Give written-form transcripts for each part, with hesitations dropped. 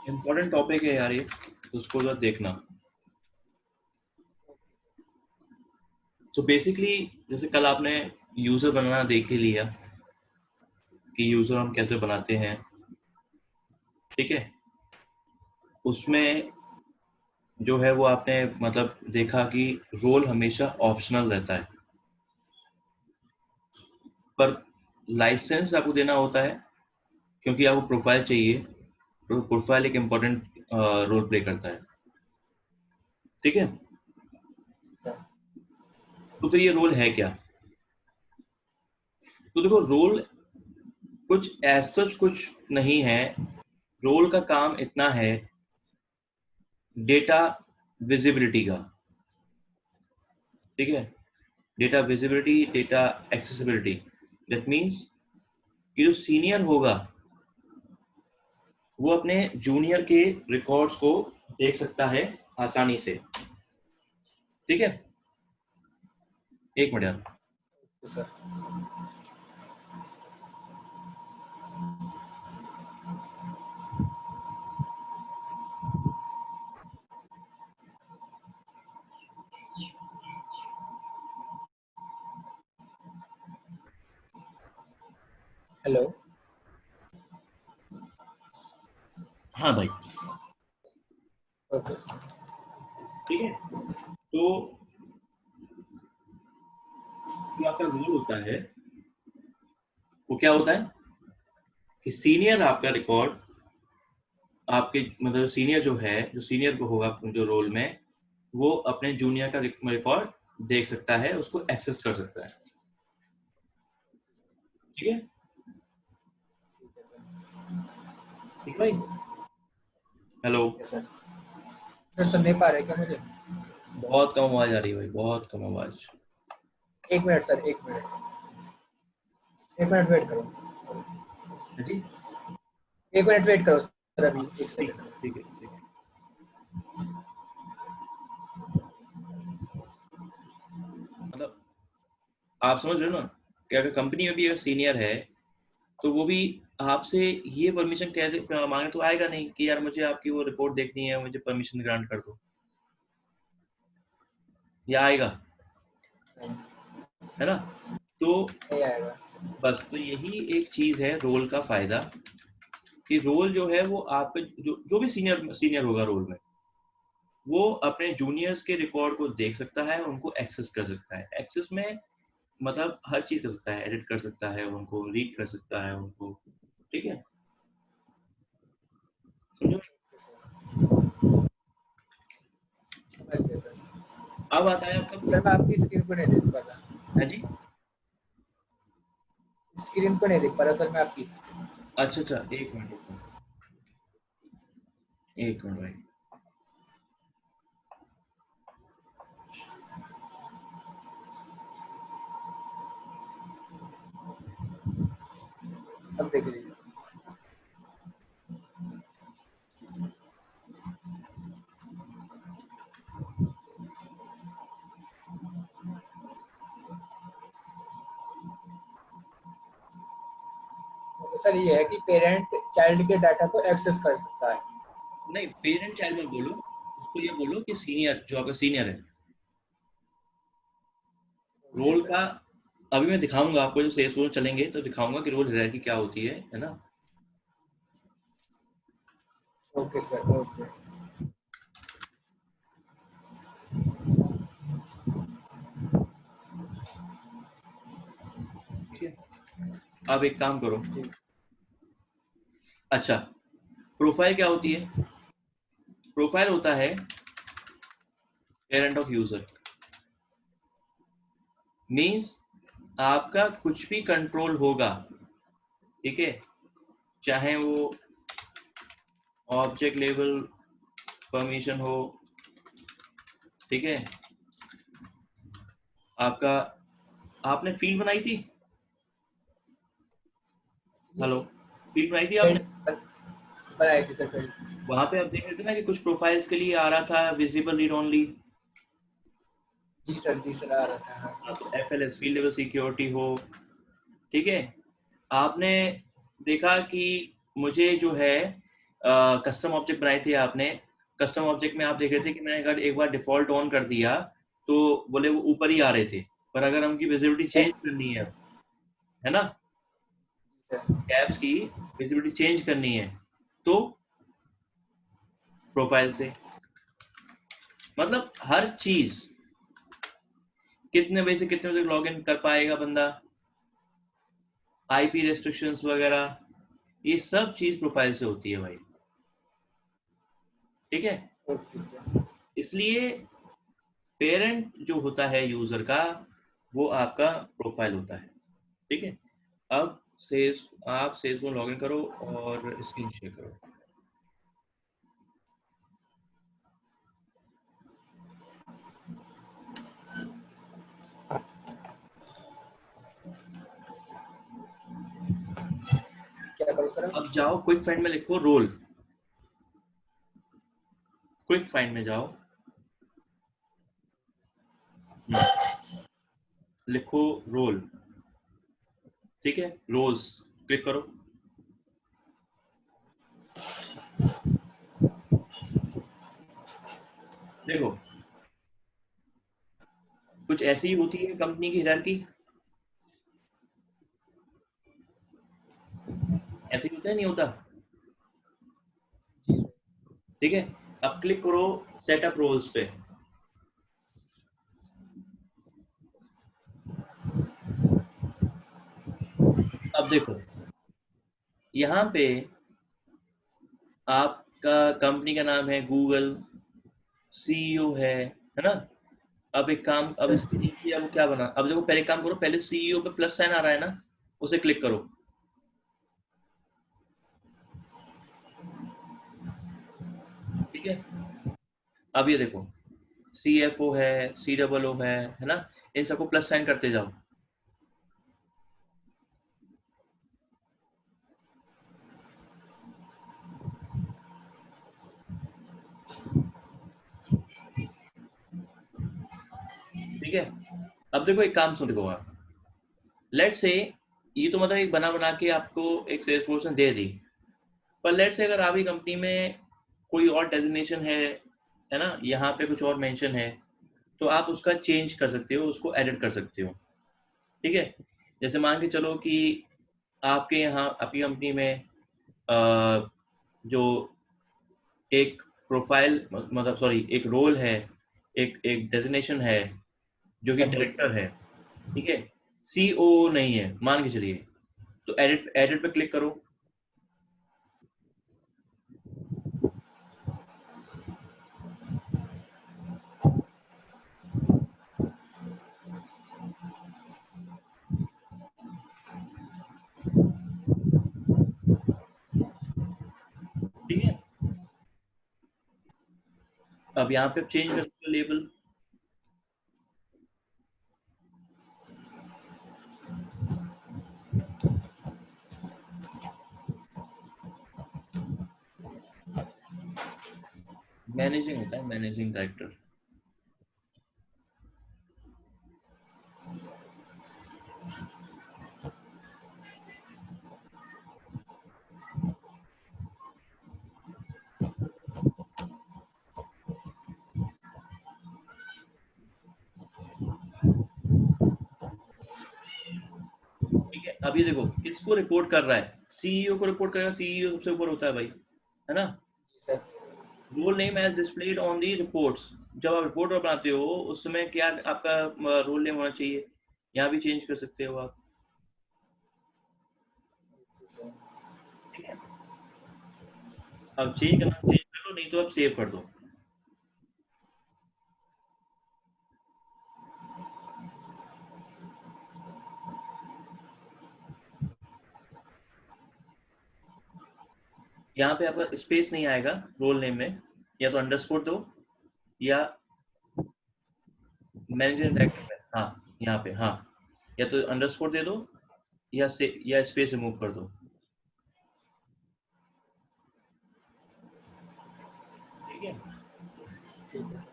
Important topic है यार ये, उसको जरा देखना। सो बेसिकली जैसे कल आपने यूजर बनाना देख ही लिया कि यूजर हम कैसे बनाते हैं, ठीक है। उसमें जो है वो आपने मतलब देखा कि रोल हमेशा ऑप्शनल रहता है, पर लाइसेंस आपको देना होता है क्योंकि आपको प्रोफाइल चाहिए। तो प्रोफाइल एक इम्पोर्टेंट रोल प्ले करता है, ठीक है। तो फिर ये रोल है क्या? तो देखो, रोल कुछ एज सच कुछ नहीं है। रोल का काम इतना है डेटा विजिबिलिटी का, ठीक है। Data visibility, data accessibility. That means कि जो सीनियर होगा वो अपने जूनियर के रिकॉर्ड्स को देख सकता है आसानी से, ठीक है। एक मिनट यार। Sir hello. हाँ भाई, ओके। ठीक है। तो जो आपका रोल होता है वो क्या होता है कि सीनियर आपका रिकॉर्ड, आपके मतलब सीनियर जो है, जो सीनियर को होगा जो रोल में, वो अपने जूनियर का रिकॉर्ड देख सकता है, उसको एक्सेस कर सकता है, ठीक है। ठीक है भाई। हेलो। सर सर सुन नहीं पा रहे क्या मुझे? बहुत कम आवाज आ रही है भाई, बहुत कम आवाज। 1 minute sir, 1 minute, 1 minute wait करो। है जी। 1 मिनट वेट करो सर, अभी हाँ, 1 सेकंड। ठीक है ठीक है। मतलब आप समझ रहे हो ना कि अगर कंपनी में भी अगर सीनियर है तो वो भी आपसे ये परमिशन कह मांगे तो आएगा नहीं कि यार मुझे आपकी वो रिपोर्ट देखनी है, मुझे परमिशन ग्रांट कर दो, या आएगा? नहीं, है ना। तो नहीं आएगा। बस तो यही एक चीज है रोल का फायदा, कि रोल जो है वो आपके जो भी सीनियर सीनियर होगा रोल में, वो अपने जूनियर्स के रिकॉर्ड को देख सकता है, उनको एक्सेस कर सकता है। एक्सेस में मतलब हर चीज कर सकता है, एडिट कर सकता है, उनको रीड कर सकता है उनको, ठीक है। समझो। समझ गए सर। अब आता है आपका सर मैं प्रोफाइल। आपकी स्क्रीन को नहीं देख पा रहा, है जी। स्क्रीन को नहीं देख पा रहा सर मैं आपकी। अच्छा अच्छा, एक मिनट, एक मिनट, एक मिनट भाई। अब देख लीजिए। तो सर ये है कि पेरेंट चाइल्ड के डाटा को एक्सेस कर सकता है। नहीं, पेरेंट चाइल्ड मत बोलो, उसको ये बोलो कि सीनियर, जो आपका सीनियर है ओके रोल सर। का। अभी मैं दिखाऊंगा आपको, जो सेल्स रोल चलेंगे तो दिखाऊंगा कि रोल हायरार्की क्या होती है ना। Okay sir, okay. ठीक है। अब एक काम करो। जी अच्छा, प्रोफाइल क्या होती है? प्रोफाइल होता है पेरेंट ऑफ यूजर। मीन्स आपका कुछ भी कंट्रोल होगा, ठीक है, चाहे वो ऑब्जेक्ट लेवल परमिशन हो, ठीक है। आपका, आपने फील्ड बनाई थी। हेलो। फील्ड बनाई थी आपने। फील्ड बनाई थी सर, फील्ड। वहां पे आप देख रहे थे ना कि कुछ प्रोफाइल्स के लिए आ रहा था विजिबल रीड ओनली। जी सर, जी सर, आ रहा था हाँ। हाँ, तो FLS फील्ड लेवल सिक्योरिटी हो, ठीक है। आपने देखा कि मुझे जो है कस्टम ऑब्जेक्ट बनाए थे आपने, कस्टम ऑब्जेक्ट में आप देख रहे थे कि मैंने अगर एक बार डिफॉल्ट ऑन कर दिया तो बोले वो ऊपर ही आ रहे थे, पर अगर हमकी विजिबिलिटी चेंज करनी है ना, टैब्स की विजिबिलिटी चेंज करनी है तो प्रोफाइल से, मतलब हर चीज कितने बजे से कितने बजे लॉग इन कर पाएगा बंदा, आईपी रेस्ट्रिक्शंस वगैरह, ये सब चीज प्रोफाइल से होती है भाई, ठीक है। Okay sir. इसलिए पेरेंट जो होता है यूजर का वो आपका प्रोफाइल होता है, ठीक है। अब आप सेल्स में लॉगिन करो और स्क्रीन शेयर करो। क्या करूँ सर? अब जाओ क्विक फाइंड में लिखो रोल, क्विक फाइंड में जाओ, लिखो रोल, ठीक है, रोल्स क्लिक करो। देखो कुछ ऐसी ही होती है कंपनी की हायरार्की, ऐसे ही होता है नहीं होता, जी सर। ठीक है। अब क्लिक करो सेटअप रोल्स पे, अब देखो यहाँ पे आपका कंपनी का नाम है गूगल, सीईओ है ना। अब एक काम, अब इसके नीचे अब क्या बना, अब देखो पहले काम करो, पहले सीईओ पे प्लस साइन आ रहा है ना, उसे क्लिक करो, ठीक है। अब ये देखो सीएफओ है, सीडब्ल्यू है ना, इन सबको प्लस साइन करते जाओ, ठीक है। अब देखो एक काम सुन, देखो आप, लेट से ये तो मतलब एक बना के आपको एक सेल्सफोर्स ने दे दी, पर लेट से अगर आपकी कंपनी में कोई और डेजिग्नेशन है ना, यहाँ पे कुछ और मेंशन है, तो आप उसका चेंज कर सकते हो, उसको एडिट कर सकते हो, ठीक है। जैसे मान के चलो कि आपके यहाँ आपकी कंपनी में जो एक प्रोफाइल मतलब सॉरी एक रोल है, एक एक डेजिग्नेशन है जो कि डायरेक्टर है, ठीक है, सीओ नहीं है मान के चलिए, तो एडिट एडिट पे क्लिक करो, ठीक है। अब यहाँ पे चेंज कर सकते हो लेबल, मैनेजिंग होता है, मैनेजिंग डायरेक्टर, ठीक है। अभी देखो किसको रिपोर्ट कर रहा है, सीईओ को रिपोर्ट करेगा, सीईओ सबसे ऊपर होता है भाई, है ना। जी sir. Roll name as displayed on the reports, जब आप रिपोर्ट बनाते हो उस समय क्या आपका रोल नेम होना चाहिए, यहाँ भी चेंज कर सकते हो आप, ओके सर। ठीक है। अब चेंज करना चेंज कर लो, नहीं तो आप सेव कर दो। यहाँ पे आपका स्पेस नहीं आएगा रोल नेम में, या तो अंडरस्कोर दो या मैनेजर डायरेक्टर में, हाँ यहाँ पे हाँ, या तो अंडरस्कोर दे दो या से या स्पेस रिमूव कर दो, ठीक है। ठीक है सर।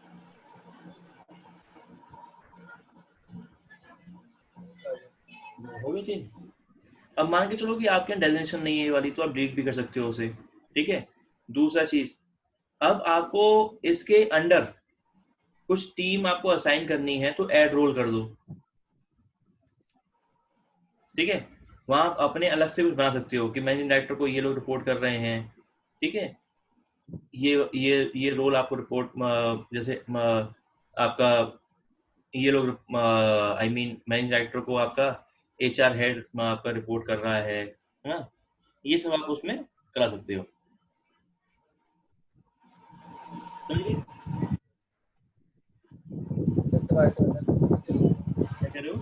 हो गई चेंज। अब मान के चलो कि आपके यहाँ डेजिग्नेशन नहीं है ये वाली, तो आप डिलीट भी कर सकते हो उसे, ठीक है। दूसरा चीज, अब आपको इसके अंडर कुछ टीम आपको असाइन करनी है तो ऐड रोल कर दो, ठीक है। वहां आप अपने अलग से कुछ बना सकते हो कि मैनेजिंग डायरेक्टर को ये लोग रिपोर्ट कर रहे हैं, ठीक है। ये रोल आपको रिपोर्ट, जैसे आपका ये लोग, आई मीन मैनेजिंग डायरेक्टर को आपका एचआर हेड आपका रिपोर्ट कर रहा है ना। ये सब आप उसमें करा सकते हो, समझिए सर दोबारा से बताना। क्या कह रहे हो।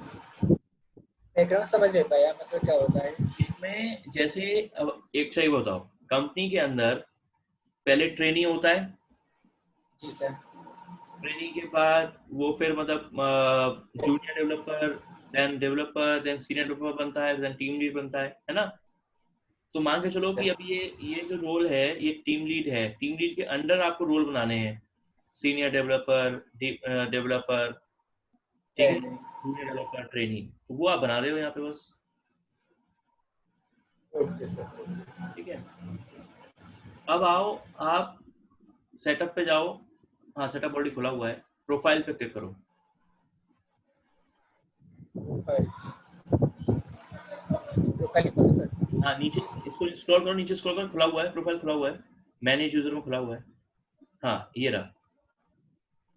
मैं कह रहा हूँ समझ नहीं पाया, मतलब क्या होता है? इसमें जैसे अब एक सही बताओ, कंपनी के अंदर पहले ट्रेनी होता है, जी सर। ट्रेनी के बाद वो फिर मतलब junior developer then senior developer बनता है, देन टीम लीड बनता है ना। तो मान के चलो कि सर अब ये जो रोल है ये टीम लीड है, टीम लीड के अंडर आपको रोल बनाने हैं, सीनियर डेवलपर, डेवलपर, ठीक है, नहीं। जूनियर डेवलपर, ट्रेनी, तो वो आप बना रहे हो यहाँ पे बस, ओके सर। ठीक है। अब आओ आप सेटअप पे जाओ, हाँ सेटअप ऑलरेडी खुला हुआ है, प्रोफाइल पे क्लिक करो। प्रोफाइल, प्रोफाइल करो सर। हाँ नीचे इसको स्क्रॉल करो, नीचे स्क्रॉल करो, खुला हुआ है, प्रोफाइल खुला हुआ है, मैनेज यूजर में खुला हुआ है, हाँ ये रहा,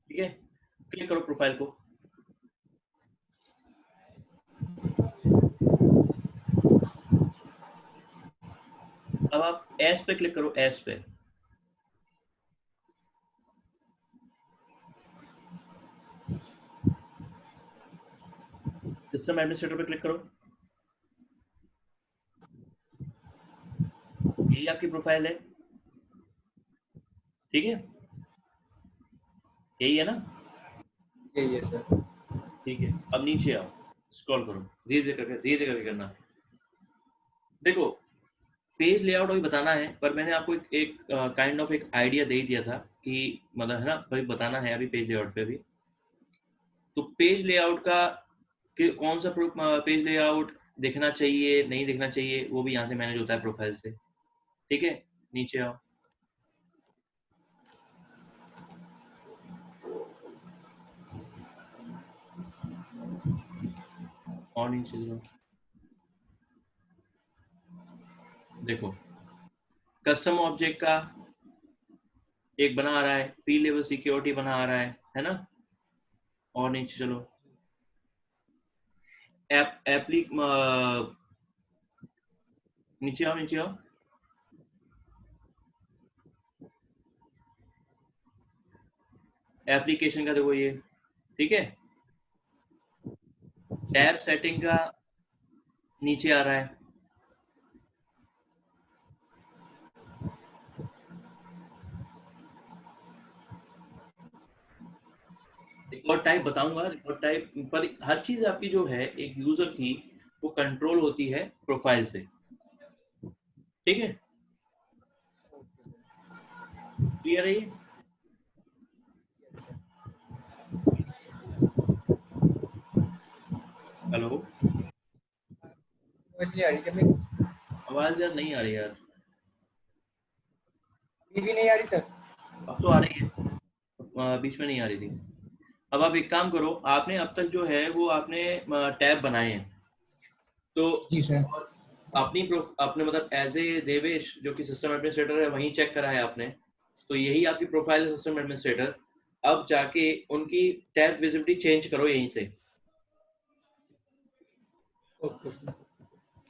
ठीक है। क्लिक करो प्रोफाइल को। अब आप एस पे क्लिक करो, एस पे, सिस्टम एडमिनिस्ट्रेटर पे क्लिक करो। यही आपकी प्रोफाइल है, ठीक है, यही है ना, यही है सर। ठीक है। अब नीचे आओ, स्क्रॉल करो, धीरे धीरे करके करना। देखो पेज लेआउट अभी बताना है, पर मैंने आपको एक काइंड ऑफ एक आइडिया दे ही दिया था कि मतलब है ना, अभी बताना है अभी पेज लेआउट पे भी। तो पेज लेआउट का कि कौन सा पेज लेआउट देखना चाहिए नहीं देखना चाहिए, वो भी यहाँ से मैनेज होता है प्रोफाइल से, ठीक है। नीचे आओ, और नीचे जाओ, देखो कस्टम ऑब्जेक्ट का एक बना आ रहा है, फील्ड लेवल सिक्योरिटी बना आ रहा है ना। और नीचे चलो, एप एप्ली नीचे आओ, नीचे आओ, एप्लीकेशन का देखो ये, ठीक है। जी टैब सर। सेटिंग का नीचे आ रहा है, रिकॉर्ड टाइप बताऊंगा, रिकॉर्ड टाइप पर हर चीज आपकी जो है एक यूजर की वो कंट्रोल होती है प्रोफाइल से, ठीक है। क्लियर है ये। हेलो, समझ नहीं आ रही क्या मेरी? आवाज यार नहीं आ रही यार। अभी भी नहीं आ रही सर? अब तो आ रही है, बीच में नहीं आ रही थी। अब आप एक काम करो, आपने अब तक जो है वो आपने टैब बनाए हैं, तो जी सर। आपने मतलब एज ए देवेश जो कि सिस्टम एडमिनिस्ट्रेटर है वहीं चेक करा है आपने, तो यही आपकी प्रोफाइल है सिस्टम एडमिनिस्ट्रेटर। अब जाके उनकी टैब विजिबिलिटी चेंज करो यहीं से, ओके सर।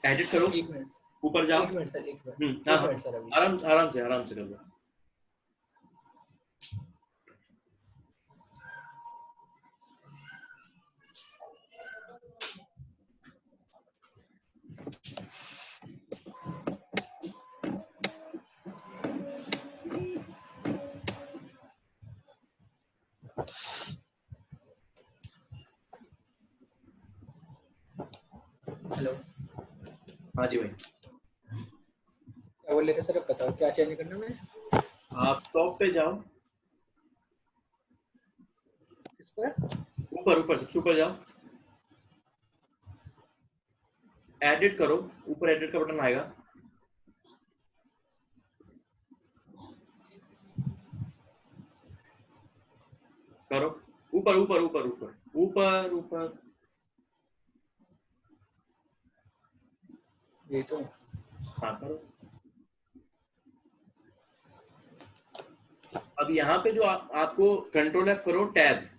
एडिट करो, एक मिनट, ऊपर जाओ। एक मिनट सर, एक मिनट, हाँ एक हाँ, मिनट सर अभी। आराम से कर लो। हेलो। हाँ जी भाई। क्या बोल रहे थे सर, अब बताओ क्या चेंज करना है? आप टॉप पे जाओ, इस पर? ऊपर ऊपर सबसे ऊपर जाओ, एडिट करो, ऊपर एडिट का बटन आएगा, ऊपर ऊपर ऊपर ऊपर ऊपर ऊपर, ये तो हाँ करो। अब यहाँ पे जो आपको कंट्रोल F करो, टैब,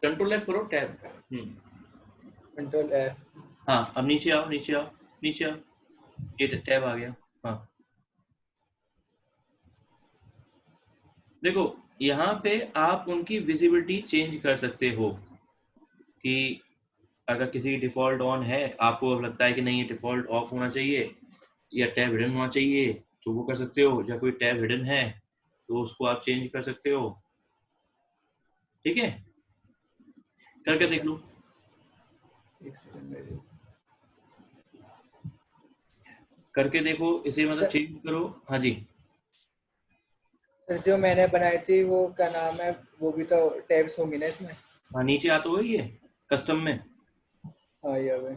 कंट्रोल F करो, टैब। कंट्रोल है। हाँ अब नीचे आओ, नीचे आओ, नीचे आओ, ये टैब आ गया। हाँ देखो यहाँ पे आप उनकी विजिबिलिटी चेंज कर सकते हो कि अगर किसी की डिफॉल्ट ऑन है, आपको अब लगता है कि नहीं ये डिफॉल्ट ऑफ होना चाहिए या टैब हिडन होना चाहिए, तो वो कर सकते हो। या कोई टैब हिडन है तो उसको आप चेंज कर सकते हो। ठीक है, करके देख लो। एक सेकंड मेरे करके देखो इसे, मतलब चेंज करो। हाँ जी, सर, जो मैंने बनाई थी वो क्या नाम है, वो भी तो टैब्स होंगी ना इसमें? हाँ नीचे आता हो ये कस्टम में। हाँ ये हुए।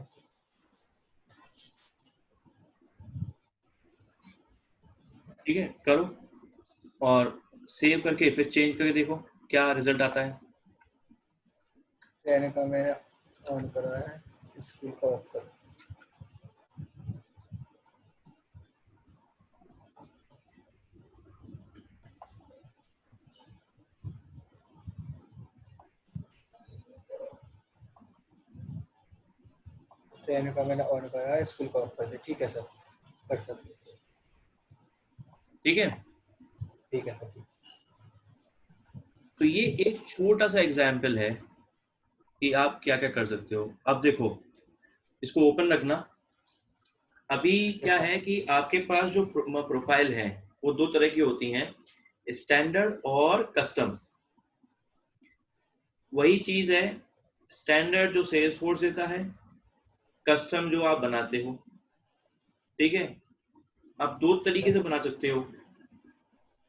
ठीक है, करो और सेव करके फिर चेंज करके देखो क्या रिजल्ट आता है। रहने का मैंने ऑन करा है, स्कूल का ऑफ कर। रहने का मैंने ऑन करा है, स्कूल का ऑफ कर दे। ठीक है सर, कर सकते। ठीक है, ठीक है सर, ठीक। तो ये एक छोटा सा एग्जाम्पल है कि आप क्या क्या कर सकते हो। अब देखो इसको ओपन रखना। अभी क्या सर। है कि आपके पास जो प्रोफाइल है वो दो तरह की होती हैं, स्टैंडर्ड और कस्टम। वही चीज है, स्टैंडर्ड जो सेल्सफोर्स देता है, कस्टम जो आप बनाते हो। ठीक है, आप दो तरीके से बना सकते हो।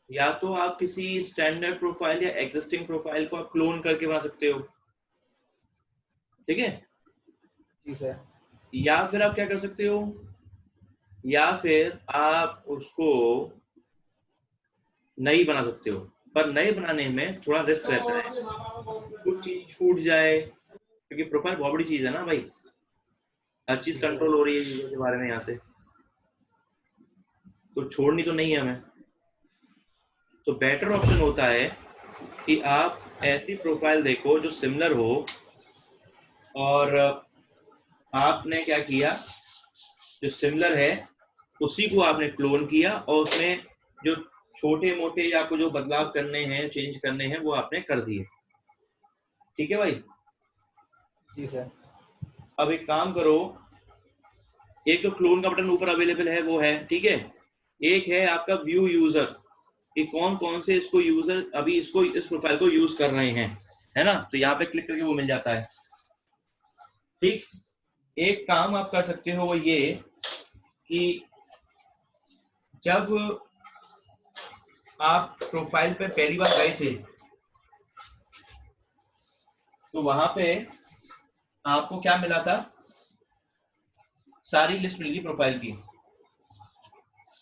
या तो आप किसी स्टैंडर्ड प्रोफाइल या एग्जिस्टिंग प्रोफाइल को आप क्लोन करके बना सकते हो। ठीक है, जी सर। या फिर आप क्या कर सकते हो, या फिर आप उसको नई बना सकते हो। पर नए बनाने में थोड़ा रिस्क रहता है, कुछ चीज छूट जाए, क्योंकि प्रोफाइल बहुत बड़ी चीज है ना भाई, हर चीज जी सर। कंट्रोल हो रही है यूजर के बारे में यहाँ से, तो छोड़नी तो नहीं है हमें। तो बेटर ऑप्शन होता है कि आप ऐसी प्रोफाइल देखो जो सिमिलर हो, और आपने क्या किया, जो सिमिलर है उसी को आपने क्लोन किया और उसमें जो छोटे मोटे या आपको जो बदलाव करने हैं, चेंज करने हैं, वो आपने कर दिए। ठीक है भाई, जी सर। अब एक काम करो, एक तो क्लोन का बटन ऊपर अवेलेबल है वो है, ठीक है। एक है आपका व्यू यूजर, कि कौन कौन से इसको यूजर अभी इसको इस प्रोफाइल को यूज कर रहे हैं, है ना। तो यहाँ पे क्लिक करके वो मिल जाता है। ठीक, एक काम आप कर सकते हो वो ये कि जब आप प्रोफाइल पे पहली बार गए थे तो वहां पे आपको क्या मिला था, सारी लिस्ट मिल गई प्रोफाइल की।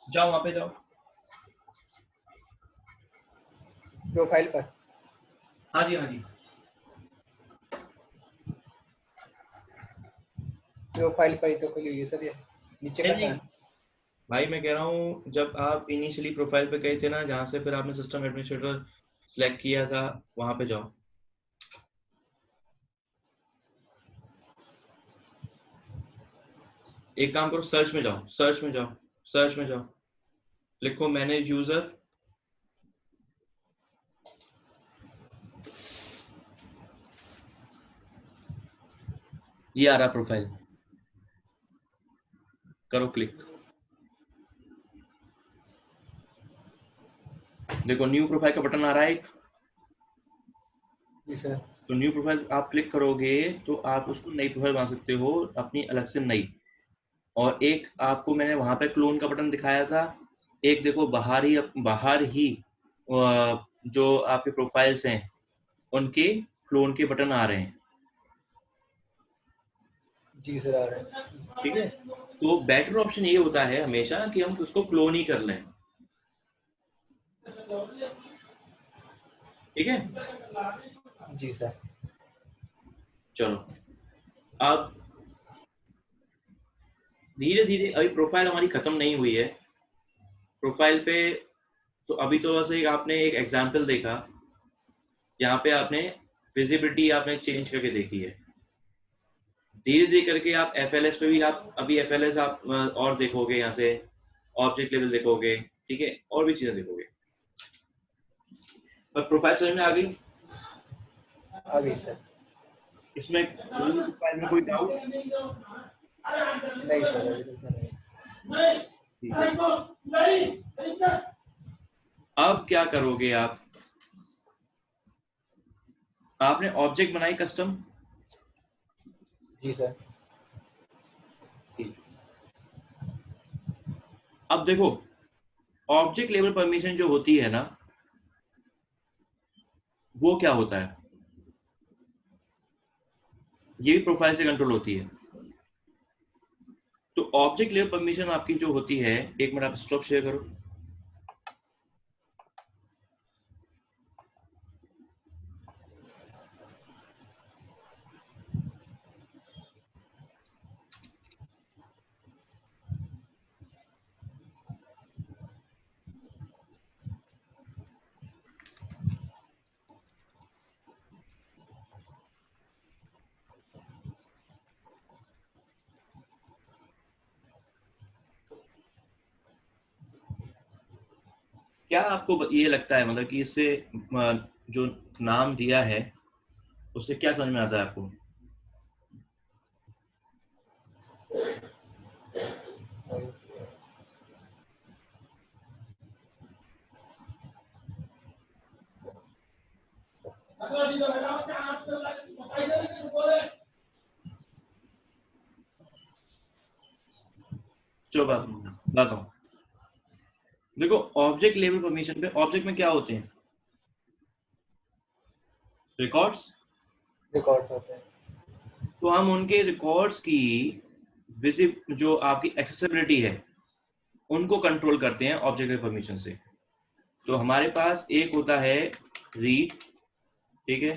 जाओ वहां पे जाओ। प्रोफाइल पर। हाँ जी, हाँ जी, प्रोफाइल पर ही तो खुली हुई है सर, ये नीचे नहीं करना नहीं है। भाई, मैं कह रहा हूँ जब आप इनिशियली प्रोफाइल पे गए थे ना, जहाँ से फिर आपने सिस्टम एडमिनिस्ट्रेटर सिलेक्ट किया था, वहां पे जाओ। एक काम करो, सर्च में जाओ, सर्च में जाओ, सर्च में जाओ, लिखो मैनेज यूजर। ये आ रहा प्रोफाइल, करो क्लिक। देखो न्यू प्रोफाइल का बटन आ रहा है एक। जी सर। तो न्यू प्रोफाइल आप क्लिक करोगे तो आप उसको नई प्रोफाइल बना सकते हो, अपनी अलग से नई। और एक आपको मैंने वहां पे क्लोन का बटन दिखाया था, एक देखो बाहर ही जो आपके प्रोफाइल्स हैं उनके क्लोन के बटन आ रहे हैं। जी सर, आ रहे हैं। ठीक है, तो बेटर ऑप्शन ये होता है हमेशा कि हम उसको क्लोन ही कर लें। ठीक है, जी सर। चलो अब धीरे धीरे, अभी प्रोफाइल हमारी खत्म नहीं हुई है। प्रोफाइल पे तो अभी तो बस एक आपने एक एग्जांपल देखा, यहाँ पे आपने विजिबिलिटी आपने चेंज करके देखी है। धीरे धीरे करके आप FLS पे भी, आप अभी FLS आप और देखोगे, यहाँ से ऑब्जेक्ट लेवल देखोगे, ठीक है, और भी चीजें देखोगे। पर प्रोफाइल समझ में आ गई? आ गई सर। इसमें प्रोफाइल में कोई डाउट? नहीं सर, अभी तक तो नहीं। ठीक है, अब क्या करोगे आप? आपने ऑब्जेक्ट बनाई कस्टम। जी सर। अब देखो, ऑब्जेक्ट लेवल परमिशन जो होती है ना, वो क्या होता है, ये भी प्रोफाइल से कंट्रोल होती है। तो ऑब्जेक्ट लेवल परमिशन आपकी जो होती है, एक मिनट आप स्टॉप शेयर करो। क्या आपको ये लगता है, मतलब कि इससे जो नाम दिया है उससे क्या समझ में आता है आपको? चलो बात हूँ। देखो, ऑब्जेक्ट लेवल परमिशन पे ऑब्जेक्ट में क्या होते हैं? रिकॉर्ड्स। रिकॉर्ड्स होते हैं। तो हम उनके रिकॉर्ड्स की जो आपकी एक्सेसिबिलिटी है उनको कंट्रोल करते हैं ऑब्जेक्ट लेवल परमिशन से। तो हमारे पास एक होता है रीड, ठीक है,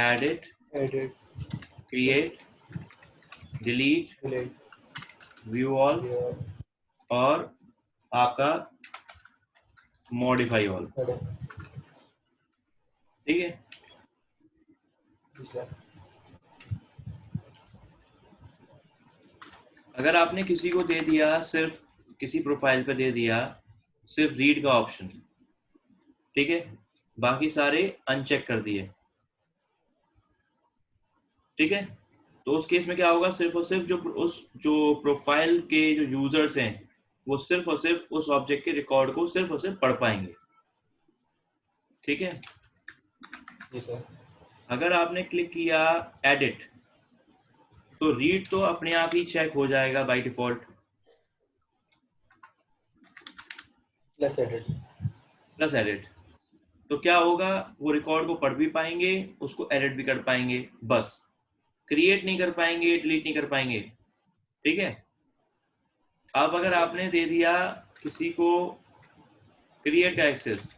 edit, edit, create, delete, delete, view all, और आपका मॉडिफाई ऑल। ठीक है, जी सर। अगर आपने किसी को दे दिया, सिर्फ किसी प्रोफाइल पे दे दिया सिर्फ रीड का ऑप्शन, ठीक है, बाकी सारे अनचेक कर दिए, ठीक है, तो उस केस में क्या होगा, सिर्फ और सिर्फ जो प्रोफाइल के जो यूजर्स हैं वो सिर्फ और सिर्फ उस ऑब्जेक्ट के रिकॉर्ड को सिर्फ और सिर्फ पढ़ पाएंगे। ठीक है, जी सर। अगर आपने क्लिक किया एडिट, तो रीड तो अपने आप ही चेक हो जाएगा by default, plus edit. Plus edit. तो क्या होगा, वो रिकॉर्ड को पढ़ भी पाएंगे, उसको एडिट भी कर पाएंगे, बस क्रिएट नहीं कर पाएंगे, डिलीट नहीं कर पाएंगे। ठीक है, अब अगर आपने दे दिया किसी को क्रिएट का एक्सेस,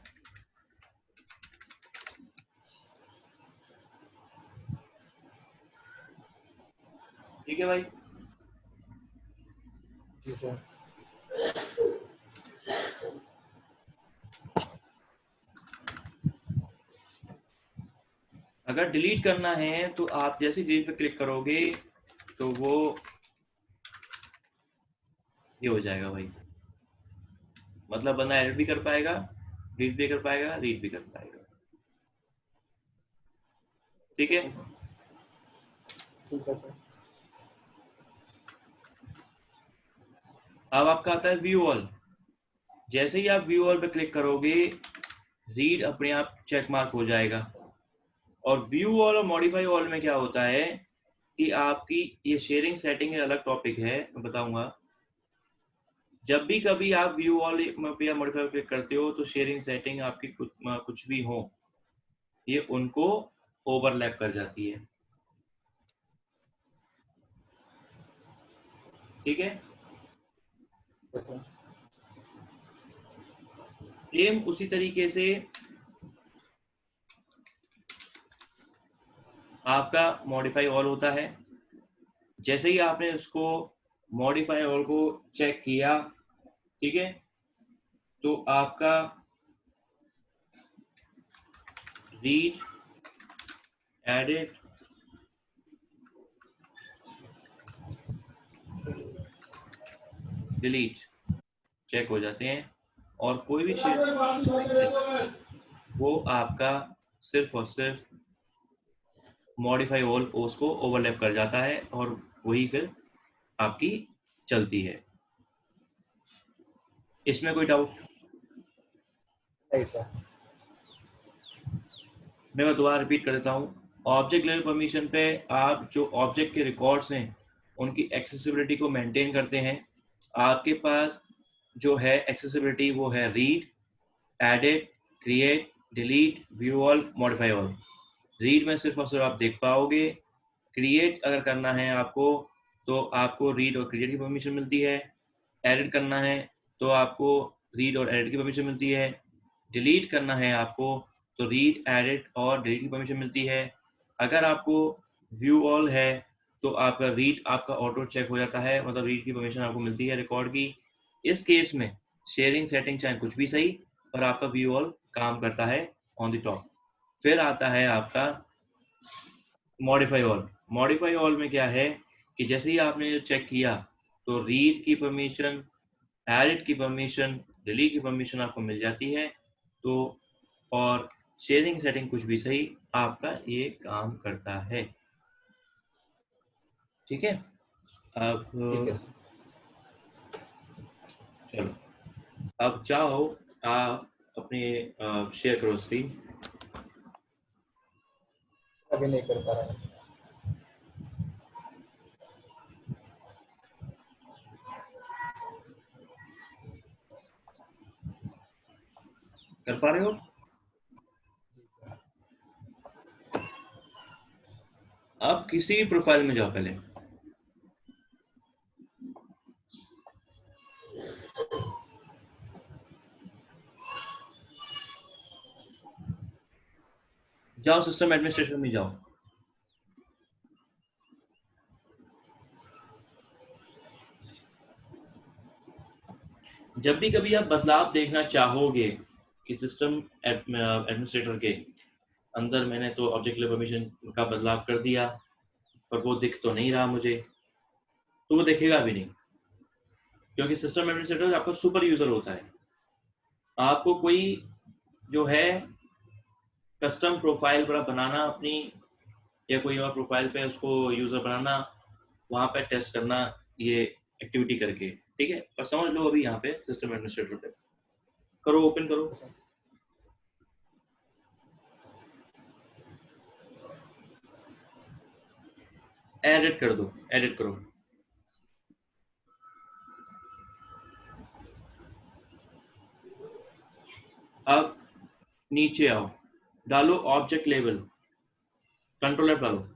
ठीक है भाई, जी सर। अगर डिलीट करना है तो आप जैसे डिलीट पे क्लिक करोगे तो वो ये हो जाएगा भाई, मतलब बंदा एडिट भी कर पाएगा, डिलीट भी कर पाएगा, रीड भी कर पाएगा। ठीक है, ठीक है सर। अब आपका आता है व्यू ऑल। जैसे ही आप व्यू ऑल पे क्लिक करोगे रीड अपने आप चेक मार्क हो जाएगा। और व्यू ऑल और मॉडिफाई ऑल में क्या होता है कि आपकी ये शेयरिंग सेटिंग अलग टॉपिक है, मैं बताऊंगा। जब भी कभी आप व्यू ऑल या मॉडिफाई क्लिक करते हो तो शेयरिंग सेटिंग आपकी कुछ भी हो, ये उनको ओवरलैप कर जाती है। ठीक है। ओके। सेम उसी तरीके से आपका मॉडिफाई ऑल होता है। जैसे ही आपने उसको मॉडिफाई ऑल को चेक किया, ठीक है, तो आपका रीड, एडिट, डिलीट चेक हो जाते हैं, और कोई भी वो आपका सिर्फ और सिर्फ मॉडिफाई ऑल उसको ओवरलैप कर जाता है और वही फिर आपकी चलती है। इसमें कोई डाउट? ऐसा। मैं दोबारा रिपीट कर देता हूँ। ऑब्जेक्ट लेवल परमिशन पे आप जो ऑब्जेक्ट के रिकॉर्ड्स हैं उनकी एक्सेसिबिलिटी को मेंटेन करते हैं। आपके पास जो है एक्सेसिबिलिटी वो है read, edit, create, delete, view all, modify all. Read में सिर्फ और सिर्फ आप देख पाओगे। क्रिएट अगर करना है आपको तो आपको रीड और क्रिएट की परमिशन मिलती है। एडिट करना है तो आपको रीड और एडिट की परमिशन मिलती है। डिलीट करना है आपको तो रीड, एडिट और डिलीट की परमिशन मिलती है। अगर आपको व्यू ऑल है तो आपका रीड आपका ऑटो चेक हो जाता है, मतलब रीड की परमिशन आपको मिलती है रिकॉर्ड की। इस केस में शेयरिंग सेटिंग चाहे कुछ भी सही, पर आपका व्यू ऑल काम करता है ऑन द टॉप। फिर आता है आपका मॉडिफाई ऑल। मॉडिफाई ऑल में क्या है कि जैसे ही आपने चेक किया तो रीड की परमिशन, एडिट की परमिशन, डिलीट की परमिशन आपको मिल जाती है। तो और शेयरिंग सेटिंग कुछ भी सही, आपका ये काम करता है। ठीक है। अब ठीक है सर। चलो, अब जाओ आप अपने शेयर करो स्क्रीन। अभी नहीं कर पा रहा। कर पा रहे हो? आप किसी भी प्रोफाइल में जाओ पहले। जाओ सिस्टम एडमिनिस्ट्रेशन में जाओ। जब भी कभी आप बदलाव देखना चाहोगे कि सिस्टम एडमिनिस्ट्रेटर के अंदर मैंने तो ऑब्जेक्ट लेवल परमिशन का बदलाव कर दिया, पर वो दिख तो नहीं रहा मुझे, तो वो देखेगा भी नहीं, क्योंकि सिस्टम एडमिनिस्ट्रेटर आपका सुपर यूजर होता है। आपको कोई जो है कस्टम प्रोफाइल पूरा बनाना अपनी, या कोई और प्रोफाइल पे उसको यूजर बनाना, वहां पे टेस्ट करना, ये एक्टिविटी करके, ठीक है। पर समझ लो अभी यहाँ पे सिस्टम एडमिनिस्ट्रेटर पे करो, ओपन करो, एडिट कर दो, एडिट करो। अब नीचे आओ, डालो ऑब्जेक्ट लेवल, कंट्रोल एफ डालो।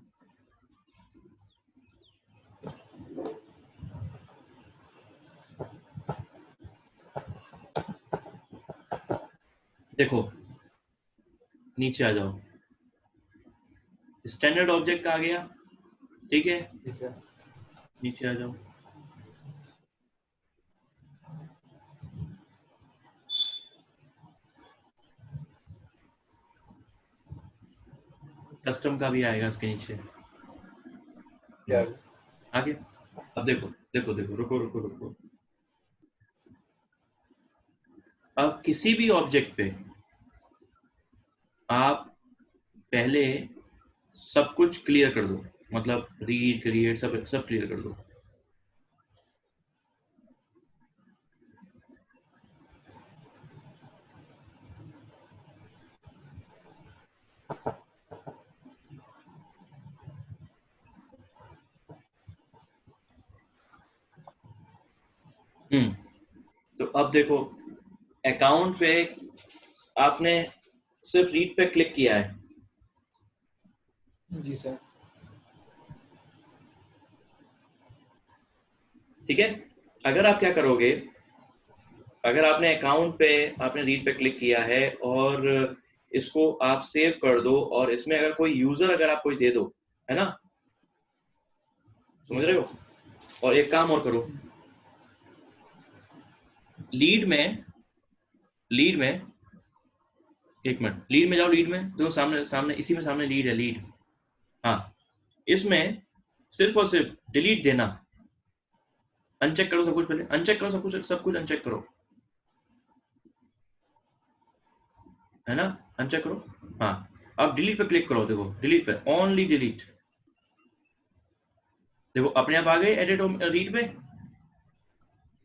देखो नीचे आ जाओ, स्टैंडर्ड ऑब्जेक्ट आ गया, ठीक है। जी सर। नीचे आ जाओ, कस्टम का भी आएगा इसके नीचे। क्या? आगे, अब देखो देखो देखो, रुको रुको रुको। अब किसी भी ऑब्जेक्ट पे आप पहले सब कुछ क्लियर कर दो, मतलब रीड, क्रिएट, सब सब क्लियर कर दो। तो अब देखो अकाउंट पे आपने सिर्फ रीड पे क्लिक किया है, जी सर। ठीक है। अगर आप क्या करोगे, अगर आपने अकाउंट पे आपने रीड पे क्लिक किया है और इसको आप सेव कर दो, और इसमें अगर कोई यूजर अगर आप कोई दे दो, है ना, जी समझ रहे सर। हो। और एक काम और करो, लीड में, लीड में, एक मिनट, लीड में जाओ, लीड में देखो, सामने सामने इसी में सामने लीड है, लीड। हाँ, इसमें सिर्फ और सिर्फ डिलीट देना, अनचेक करो सब कुछ, पहले अनचेक करो सब कुछ, सब कुछ अनचेक करो, है ना, अनचेक करो। हाँ, अब डिलीट पे क्लिक करो, देखो डिलीट पे, ओनली डिलीट, देखो अपने आप आ गए एडिट रीड पे,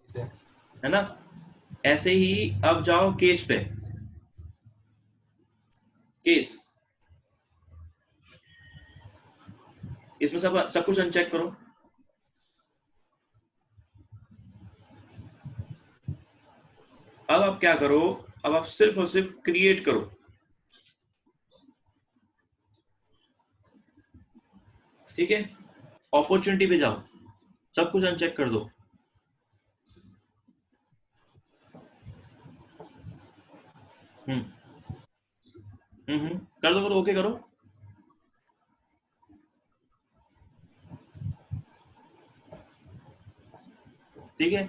जी सर। है ना। ऐसे ही अब जाओ केस पे, केस, इसमें सब सब कुछ अनचेक करो। अब आप क्या करो, अब आप सिर्फ और सिर्फ क्रिएट करो, ठीक है। अपॉर्चुनिटी पे जाओ, सब कुछ अनचेक कर दो। हम्म कर दो, करो, ओके करो। ठीक है।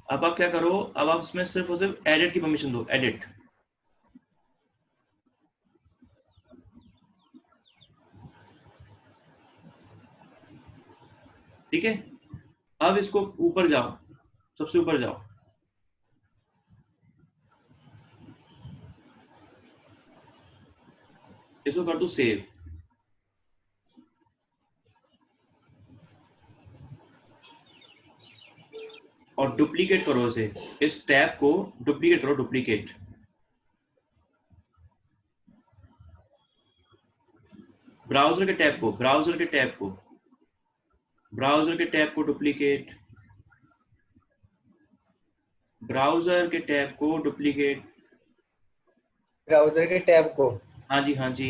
अब आप क्या करो, अब आप इसमें सिर्फ और सिर्फ एडिट की परमिशन दो, एडिट, ठीक है। अब इसको ऊपर जाओ, सबसे ऊपर जाओ, इसको कर दो सेव, और डुप्लीकेट करो इसे, इस टैब को डुप्लीकेट करो, डुप्लीकेट, ब्राउजर के टैब को, ब्राउजर के टैब को, ब्राउजर के टैब को डुप्लीकेट, ब्राउजर के टैब को डुप्लीकेट। ब्राउजर के टैब को। हाँ जी, हाँ जी,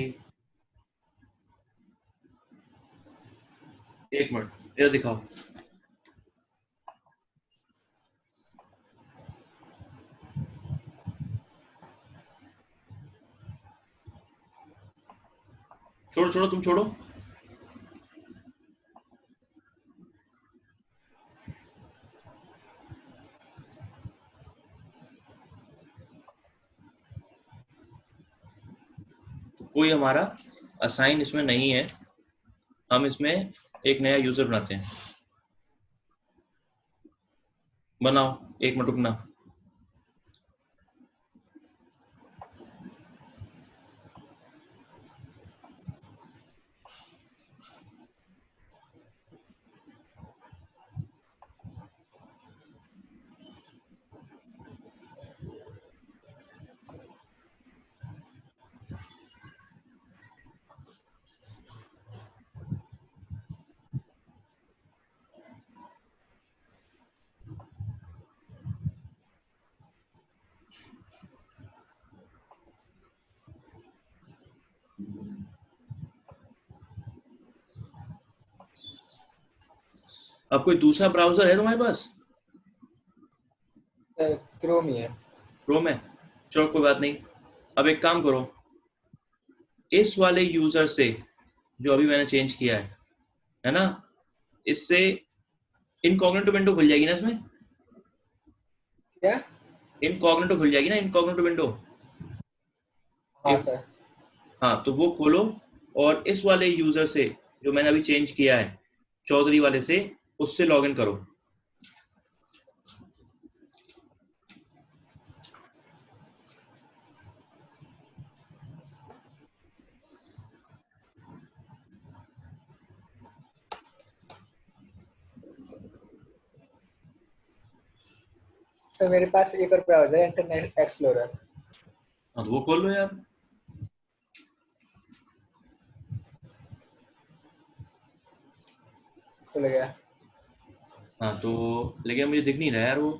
एक मिनट, ये दिखाओ। छोड़ो छोड़ो, तुम छोड़ो। तो कोई हमारा असाइन इसमें नहीं है, हम इसमें एक नया यूजर बनाते हैं। बनाओ, एक मिनट रुकना। अब कोई दूसरा ब्राउजर है तुम्हारे पास? सर क्रोम ही है। क्रोम है, चलो कोई बात नहीं। अब एक काम करो, इस वाले यूजर से जो अभी मैंने चेंज किया है ना, इससे इनकॉग्निटो विंडो खुल जाएगी ना इसमें, क्या? इनकॉग्निटो खुल जाएगी ना, इनकॉग्निटो विंडो। हाँ एक, सर। हाँ तो वो खोलो, और इस वाले यूजर से जो मैंने अभी चेंज किया है, चौधरी वाले से, उससे लॉगिन करो। सर मेरे पास एक और ब्राउजर है, इंटरनेट एक्सप्लोरर। हाँ तो वो खोल लो यार। खुल गया। हाँ तो, लेकिन मुझे दिख नहीं रहा यार वो।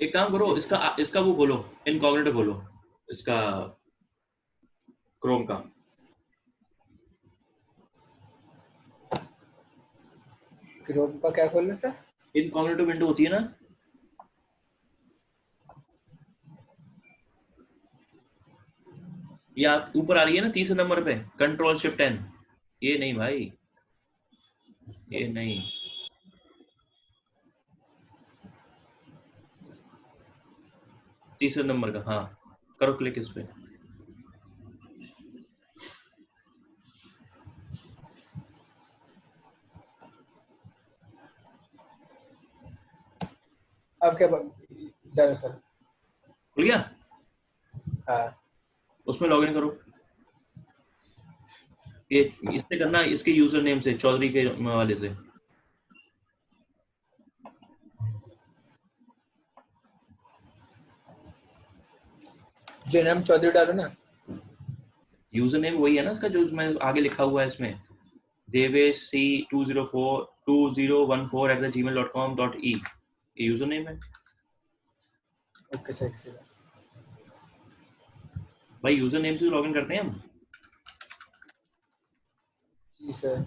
एक काम करो, एक इसका सेकंड। इसका वो खोलो, इनकॉग्निटो खोलो, इसका क्रोम का। क्रोम का क्या खोलना सर? इनकॉग्निटो विंडो होती है ना, या ऊपर आ रही है ना तीसरे नंबर पे, कंट्रोल शिफ्ट एन। ये नहीं भाई, ये नहीं, तीसरे नंबर का, हाँ करो क्लिक इस पे। अब क्या डन सर? खुल गया, हाँ उसमें लॉगिन करो। ये इससे करना, इसके यूजर नेम से, चौधरी के वाले से। जेनम चौधरी डालो ना। यूजर नेम वही है ना इसका, जो मैं आगे लिखा हुआ है इसमें, देवेश सी 2014@gmail.com.e, ये यूजर नेम है ओके सर, एक सेकंड। भाई। यूजर नेम से लॉगिन करते हैं हम। जी सर।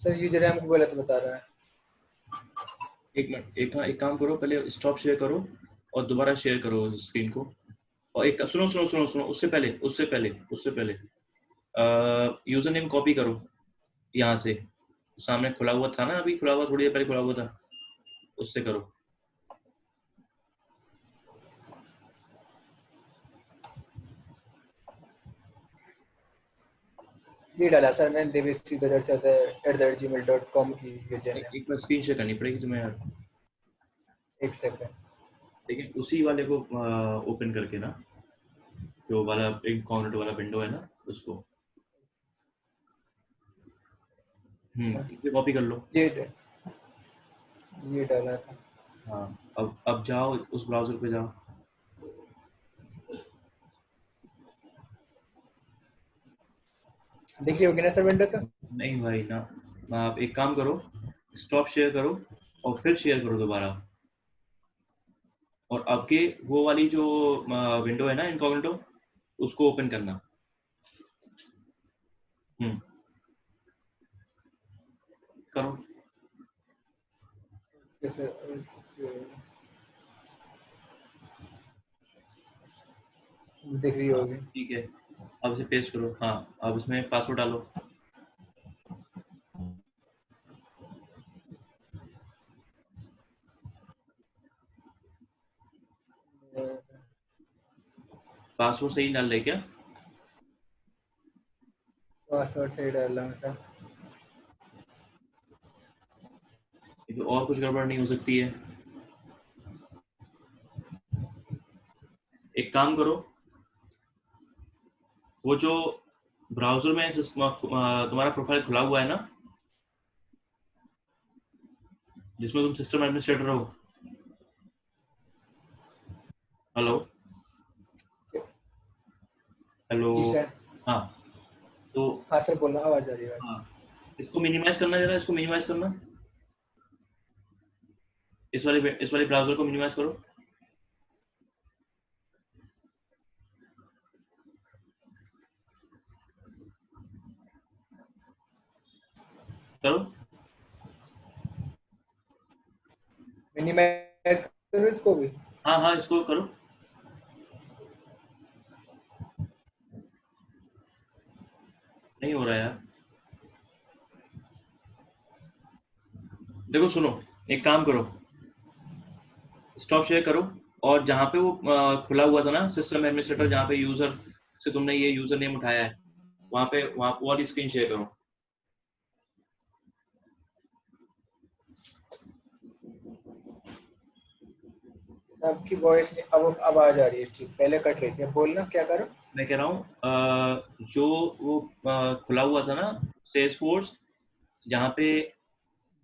सर यूजर हमको गलत बता रहा है। एक मिनट, एक काम करो, पहले स्टॉप शेयर करो और दोबारा शेयर करो स्क्रीन को। और एक सुनो सुनो सुनो सुनो, उससे पहले यूजर नेम कॉपी करो यहाँ से, सामने खुला हुआ था ना, अभी खुला हुआ, थोड़ी देर पहले खुला हुआ था, उससे करो। ये डाला सर मैंने, devesh2014@gmail.com की यूजर नेम। एक बार स्क्रीन शेयर करनी पड़ेगी तुम्हें यार। एक सेकंड। लेकिन उसी वाले को ओपन करके ना, जो वाला एक कॉर्नर वाला विंडो है ना, उसको इसे कॉपी कर लो। ये डाला था। हाँ, अब जाओ उस ब्राउजर पे जाओ। दिख रही होगी ना सर विंडो तो? नहीं भाई ना, आप एक काम करो, स्टॉप शेयर करो और फिर शेयर करो दोबारा। और आपके वो वाली जो विंडो है ना इनकॉग्निटो, उसको ओपन करना। हम्म, करो। जैसे दिख रही हाँ होगी। ठीक है, अब इसे पेस्ट करो। हाँ, अब इसमें पासवर्ड डालो। पासवर्ड सही डाल रहे क्या? पासवर्ड सही डाला हूँ सर। क्योंकि और कुछ गड़बड़ नहीं हो सकती है। एक काम करो, वो जो ब्राउजर में तुम्हारा प्रोफाइल खुला हुआ है ना, जिसमें तुम सिस्टम एडमिनिस्ट्रेटर हो। Hello, hello. जी सर। हाँ, तो हाँ सर बोलना, आवाज आ रही है। हाँ, इसको मिनिमाइज करना, जरा इसको मिनिमाइज करना, इस वाले ब्राउजर को मिनिमाइज करो। करो। मिनिमाइज करो इसको भी। हाँ हाँ, इसको करो। नहीं हो रहा यार, देखो सुनो, एक काम करो, स्टॉप शेयर करो और जहाँ पे वो खुला हुआ था ना सिस्टम एडमिनिस्ट्रेटर, जहाँ पे यूजर से तुमने ये यूजर नेम उठाया है, वहाँ पे वहाँ वाली स्क्रीन शेयर करो। आपकी वॉइस अब आवाज आ रही है ठीक, पहले कट रही थी। अब बोलना क्या करो। मैं कह रहा हूँ जो वो खुला हुआ था ना सेल्सफोर्स, जहाँ पे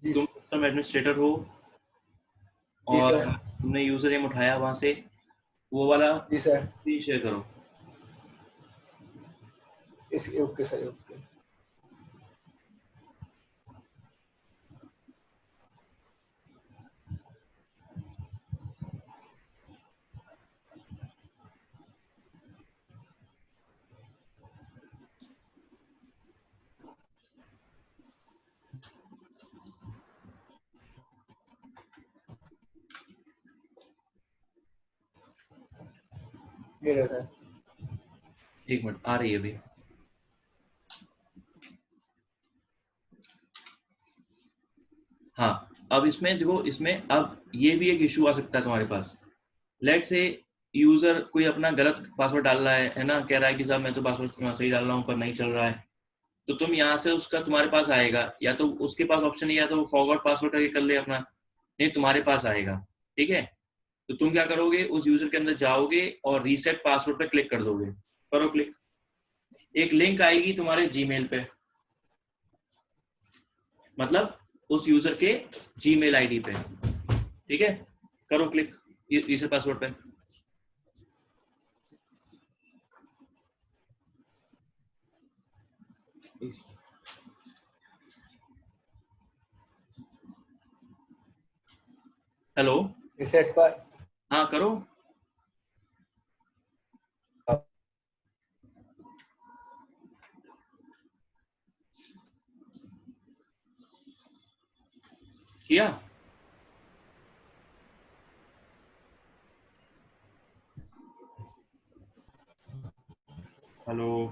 जी तुम सिस्टम एडमिनिस्ट्रेटर हो जी और सर। तुमने यूजर नेम उठाया वहां से, वो वाला जी सर। स्क्रीन शेयर करो। इस ओके सर, ओके। ये रहा सर। एक मिनट, आ रही है अभी। हाँ, अब इसमें देखो, इसमें अब ये भी एक इशू आ सकता है तुम्हारे पास। लेट से यूजर कोई अपना गलत पासवर्ड डाल रहा है ना, कह रहा है कि साहब मैं तो पासवर्ड सही डाल रहा हूँ पर नहीं चल रहा है। तो तुम यहाँ से उसका तुम्हारे पास आएगा, या तो उसके पास ऑप्शन है या तो फॉरगॉट पासवर्ड करके कर ले अपना, नहीं तुम्हारे पास आएगा। ठीक है, तो तुम क्या करोगे, उस यूजर के अंदर जाओगे और रीसेट पासवर्ड पे क्लिक कर दोगे। करो क्लिक। एक लिंक आएगी तुम्हारे जीमेल पे, मतलब उस यूजर के जीमेल आईडी पे। ठीक है, करो क्लिक रीसेट पासवर्ड पे। हेलो। रिसेट पर। हाँ करो। किया। हेलो।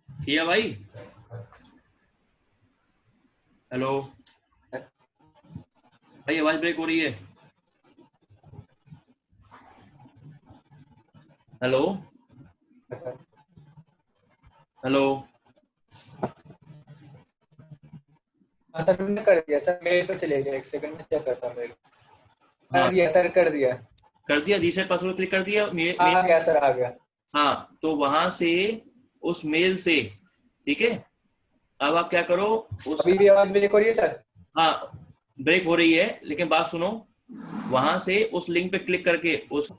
किया भाई। हेलो भाई, आवाज ब्रेक हो रही है। हेलो। हेलो। हाँ सर, मैंने कर दिया सर, मेल पे चले गया, एक सेकंड में चेक करता हूँ मेल। कर हाँ दिया सर, कर दिया। कर दिया, रीसेट पासवर्ड क्लिक कर दिया मेल। आ गया सर, आ गया। हाँ, तो वहां से उस मेल से, ठीक है, अब आप क्या करो उस, अभी भी आवाज ब्रेक हो रही है सर? हाँ ब्रेक हो रही है लेकिन बात सुनो, वहां से उस लिंक पे क्लिक करके उस,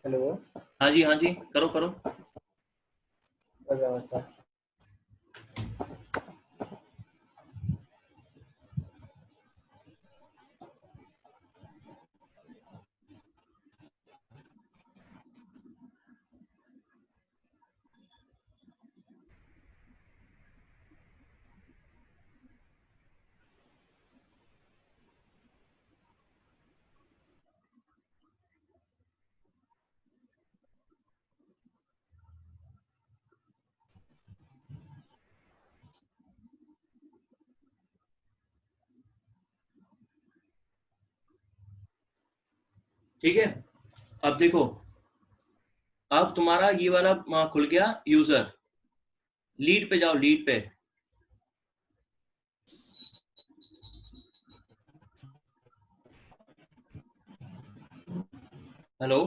हेलो। हाँ जी हाँ जी, करो करो। कर रहा हूँ सर। ठीक है, अब देखो, अब तुम्हारा ये वाला खुल गया यूजर। लीड पे जाओ, लीड पे। हेलो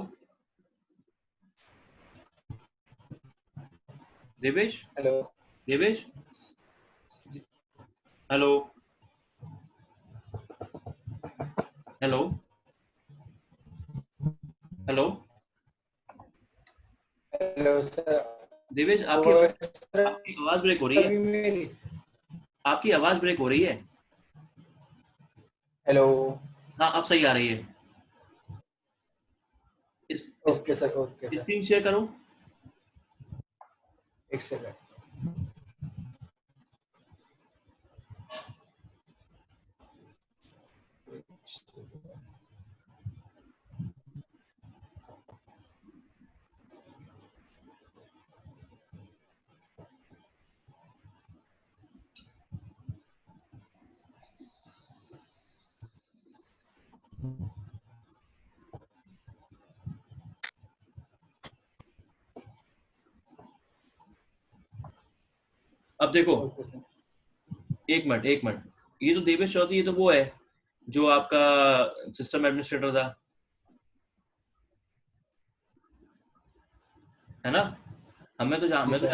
देवेश। हेलो। देवेश। जी। Hello. Hello. Hello. Hello sir. Devesh, वो सर, आपकी आवाज ब्रेक हो रही है। अभी मेरी। आपकी आवाज ब्रेक हो रही है। हेलो। हाँ अब सही आ रही है। Okay sir, okay sir. Screen share करो। एक सेकंड। अब देखो, ओके सर। एक मिनट, ये तो देवेश चौधरी, ये तो वो है जो आपका सिस्टम एडमिनिस्ट्रेटर था, है ना? हमें तो जी सर।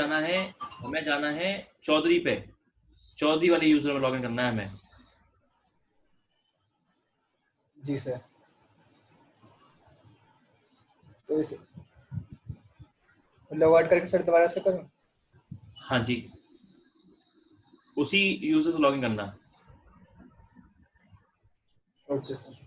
जाना है चौधरी पे, चौधरी वाले यूजर में लॉगिन करना है हमें। जी सर। तो इस लॉग आउट करके सर दोबारा से करूँ? हाँ जी, उसी यूजर से लॉगिन करना। Okay sir.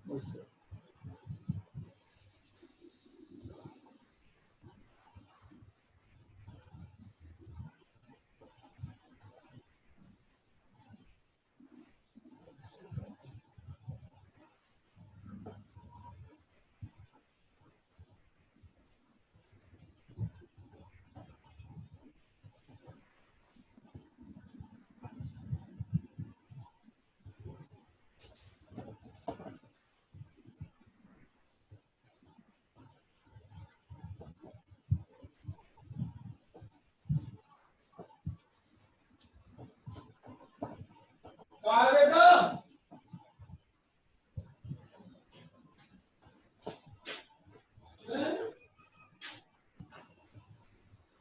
Okay sir.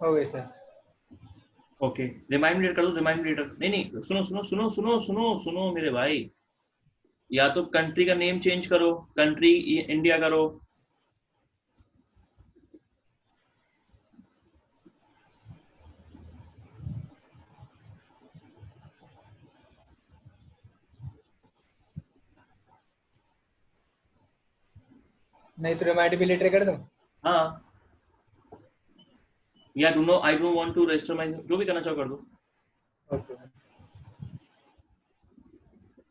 हो गए सर। ओके, रिमाइंडर कर दो, रिमाइंडर। नहीं नहीं, सुनो मेरे भाई, या तो कंट्री का नेम चेंज करो, कंट्री इंडिया करो। नहीं तो रिमाइंड भी लेटर कर दूँ? हाँ, या do no I don't want to register my, जो भी करना चाहो कर दो। ओके।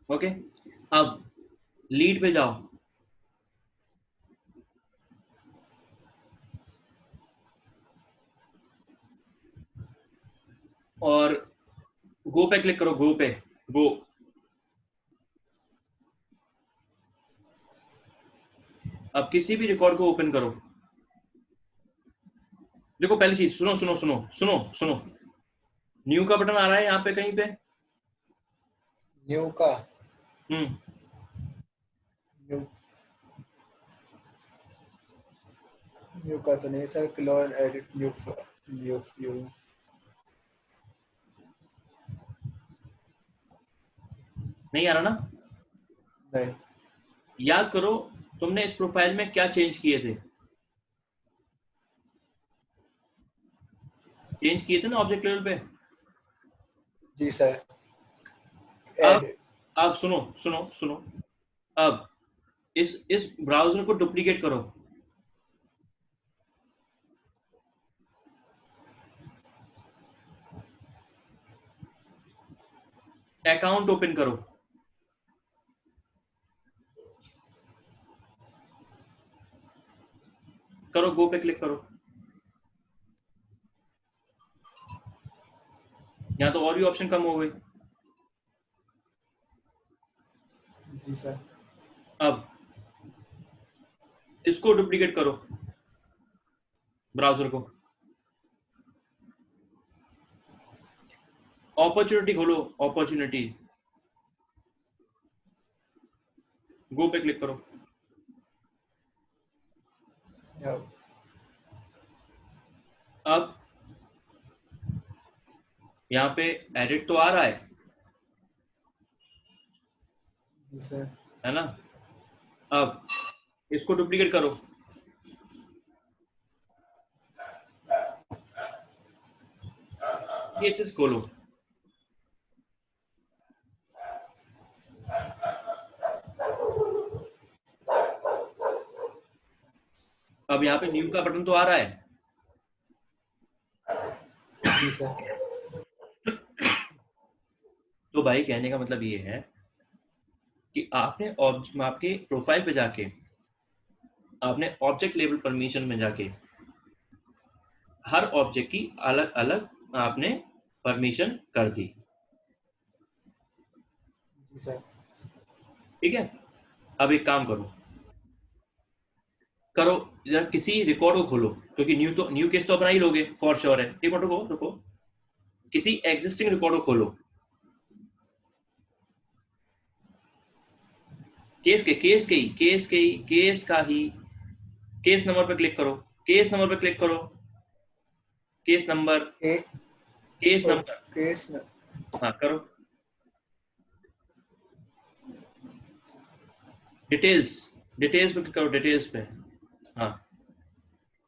ओके, अब लीड पे जाओ और गो पे क्लिक करो, गो पे, गो। अब किसी भी रिकॉर्ड को ओपन करो। देखो पहली चीज, सुनो, न्यू का बटन आ रहा है यहाँ पे कहीं पे? न्यू का? हम्म, न्यू न्यू का तो नहीं sir. Clone edit new new view. नहीं आ रहा ना? नहीं। याद करो, तुमने इस प्रोफाइल में क्या चेंज किए थे? चेंज किए थे ना ऑब्जेक्ट लेवल पे? जी सर। अब एड। अब सुनो, अब इस ब्राउजर को डुप्लीकेट करो। अकाउंट ओपन करो। करो, गो पे क्लिक करो। यहाँ तो और भी ऑप्शन कम हो गए। जी सर। अब इसको डुप्लीकेट करो, ब्राउजर को। अपॉर्चुनिटी खोलो, अपॉर्चुनिटी, गो पे क्लिक करो। अब यहाँ पे एडिट तो आ रहा जी सर। है ना? अब इसको डुप्लीकेट करो, केसेस खोलो। अब यहाँ पे न्यू का बटन तो आ रहा है। जी सर। तो भाई कहने का मतलब ये है कि आपने आपके प्रोफाइल पे जाके आपने ऑब्जेक्ट लेवल परमिशन में जाके हर ऑब्जेक्ट की अलग अलग आपने परमिशन कर दी। जी सर। ठीक है, अब एक काम करो यार, किसी रिकॉर्ड को खोलो, क्योंकि न्यू केस तो बना ही लोगे फॉर श्योर है। एक मिनट रुको, किसी एग्जिस्टिंग रिकॉर्ड को खोलो, केस नंबर पे क्लिक करो, केस नंबर पे क्लिक करो, केस नंबर, एक केस नंबर, केस न हाँ करो, डिटेल्स पे क्लिक करो, डिटेल्स पे, हाँ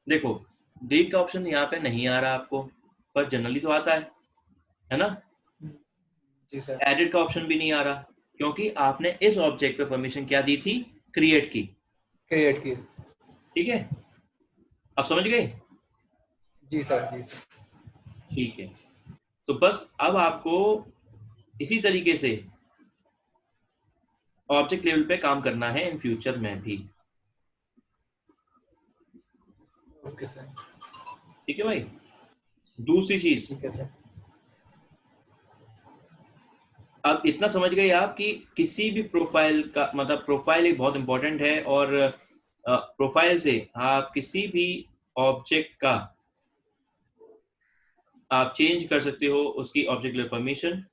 देखो डिलीट का ऑप्शन यहाँ पे नहीं आ रहा आपको, पर जनरली तो आता है ना। जी सर। एडिट का ऑप्शन भी नहीं आ रहा, क्योंकि आपने इस ऑब्जेक्ट पे परमिशन क्या दी थी, क्रिएट की। क्रिएट की। ठीक है, आप समझ गए। जी सर, जी सर। ठीक है, तो बस अब आपको इसी तरीके से ऑब्जेक्ट लेवल पे काम करना है इन फ्यूचर में भी। Okay sir. ठीक है भाई, दूसरी चीज, ठीक है सर। अब इतना समझ गए आप कि किसी भी प्रोफाइल का मतलब प्रोफाइल एक बहुत इंपॉर्टेंट है, और प्रोफाइल से आप किसी भी ऑब्जेक्ट का आप चेंज कर सकते हो उसकी ऑब्जेक्ट लेवल परमिशन।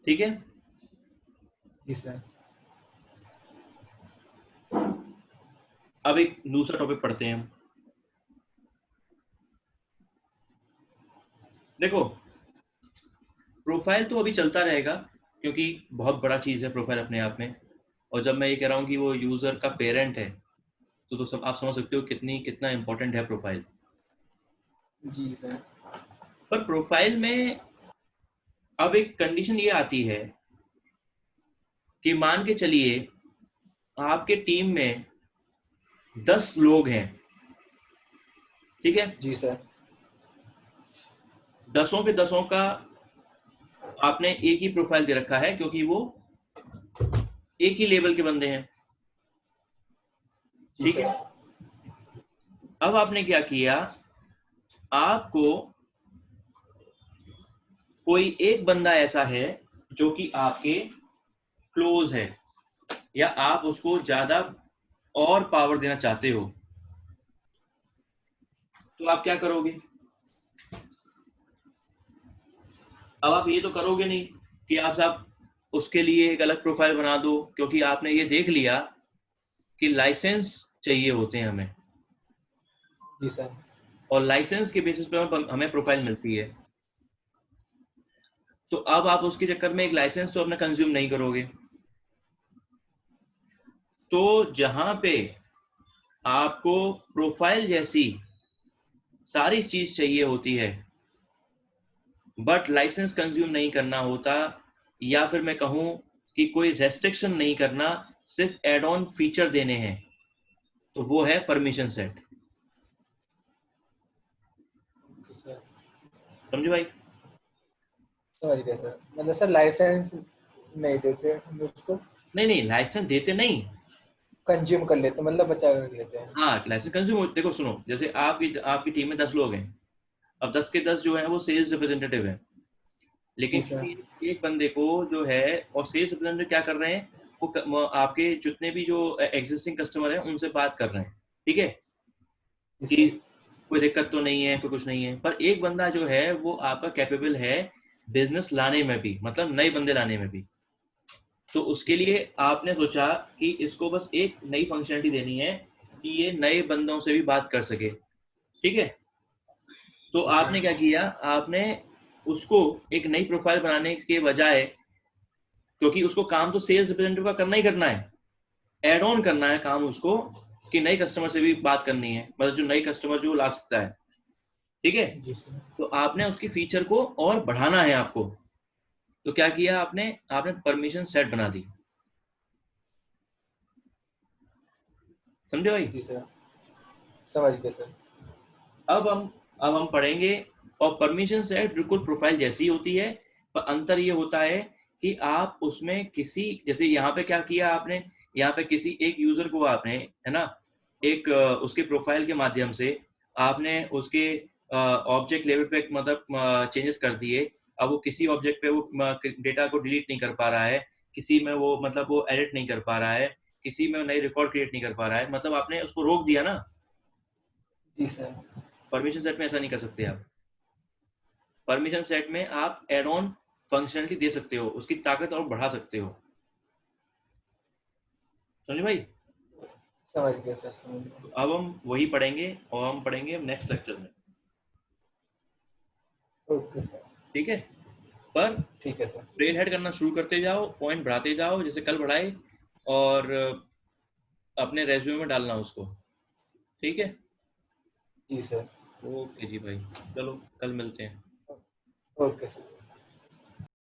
ठीक है, जी सर। अब एक दूसरा टॉपिक पढ़ते हैं हम। देखो प्रोफाइल तो अभी चलता रहेगा, क्योंकि बहुत बड़ा चीज है प्रोफाइल अपने आप में, और जब मैं ये कह रहा हूँ कि वो यूजर का पेरेंट है, तो सब आप समझ सकते हो कितना इंपॉर्टेंट है प्रोफाइल। जी सर। पर प्रोफाइल में अब एक कंडीशन ये आती है कि मान के चलिए आपके टीम में 10 लोग हैं, ठीक है, जी सर। 10 के 10 का आपने एक ही प्रोफाइल दे रखा है, क्योंकि वो एक ही लेवल के बंदे हैं। जी ठीक सर। है, अब आपने क्या किया, आपको कोई एक बंदा ऐसा है जो कि आपके क्लोज है, या आप उसको ज्यादा और पावर देना चाहते हो, तो आप क्या करोगे। अब आप ये तो करोगे नहीं कि आप साहब उसके लिए एक अलग प्रोफाइल बना दो, क्योंकि आपने ये देख लिया कि लाइसेंस चाहिए होते हैं हमें, जी सर। और लाइसेंस के बेसिस पे हमें प्रोफाइल मिलती है। तो अब आप उसके चक्कर में एक लाइसेंस तो अपना कंज्यूम नहीं करोगे। तो जहां पे आपको प्रोफाइल जैसी सारी चीज चाहिए होती है, बट लाइसेंस कंज्यूम नहीं करना होता, या फिर मैं कहूं कि कोई रेस्ट्रिक्शन नहीं करना, सिर्फ एड ऑन फीचर देने हैं, तो वो है परमिशन सेट। Okay sir. समझे भाई। समझ गया सर, मतलब सर लाइसेंस नहीं देते हम उसको, नहीं लाइसेंस देते नहीं। कंज्यूम कर लेते, मतलब बचा कर लेते हैं। हाँ लाइसेंस कंज्यूम, देखो सुनो, जैसे आपकी टीम में 10 लोग हैं, अब 10 के 10 जो है वो सेल्स रिप्रेजेंटेटिव है, लेकिन जी सर। किसी एक बंदे को जो है, और सेल्स रिप्रेजेंटेटिव क्या कर रहे हैं, वो आपके जितने भी जो एग्जिस्टिंग कस्टमर हैं उनसे बात कर रहे हैं, ठीक है, जी कि सर। कोई दिक्कत तो नहीं है, कोई कुछ नहीं है। पर एक बंदा जो है वो आपका कैपेबल है बिजनेस लाने में भी, मतलब नए बंदे लाने में भी। तो जी उसके सर। लिए आपने सोचा कि इसको बस एक नई फंक्शनलिटी देनी है कि ये नए बंदों से भी बात कर सके। ठीक है, तो जी आपने सर। क्या किया, आपने उसको एक नई प्रोफाइल बनाने के बजाय, क्योंकि उसको काम तो सेल्स रिप्रेजेंटेटिव का करना ही करना है, एड ऑन करना है काम उसको, कि नए कस्टमर से भी बात करनी है, मतलब जो नई कस्टमर जो ला सकता है। ठीक है, जी सर। तो आपने उसकी फीचर को और बढ़ाना है आपको, तो क्या किया आपने आपने परमिशन सेट बना दी। समझे भाई। जी सर। समझ गया सर। अब हम पढ़ेंगे, और परमिशन सेट बिल्कुल प्रोफाइल जैसी होती है, पर अंतर ये होता है कि आप उसमें किसी, जैसे यहाँ पे क्या किया आपने, यहाँ पे किसी एक यूजर को आपने, है ना, एक उसके प्रोफाइल के माध्यम से आपने उसके ऑब्जेक्ट लेवल पे मतलब चेंजेस कर दिए। अब वो किसी ऑब्जेक्ट पे वो डेटा को डिलीट नहीं कर पा रहा है, किसी में वो मतलब वो एडिट नहीं कर पा रहा है, किसी में नई रिकॉर्ड क्रिएट नहीं कर पा रहा है, मतलब आपने उसको रोक दिया ना। जी सर। परमिशन सेट में ऐसा नहीं कर सकते आप। परमिशन सेट में आप एड ऑन फंक्शनलिटी दे सकते हो, उसकी ताकत और बढ़ा सकते हो। समझे भाई? समझ गया सर, समझ गया। तो अब हम वही पढ़ेंगे और हम पढ़ेंगे नेक्स्ट लेक्चर में। Okay sir. ठीक है, पर ठीक है सर। ट्रेल हेड करना शुरू करते जाओ, पॉइंट बढ़ाते जाओ, जैसे कल बढ़ाए, और अपने रेज्यूमे में डालना उसको। ठीक है, जी सर। ओके जी भाई, चलो कल मिलते हैं। Okay sir.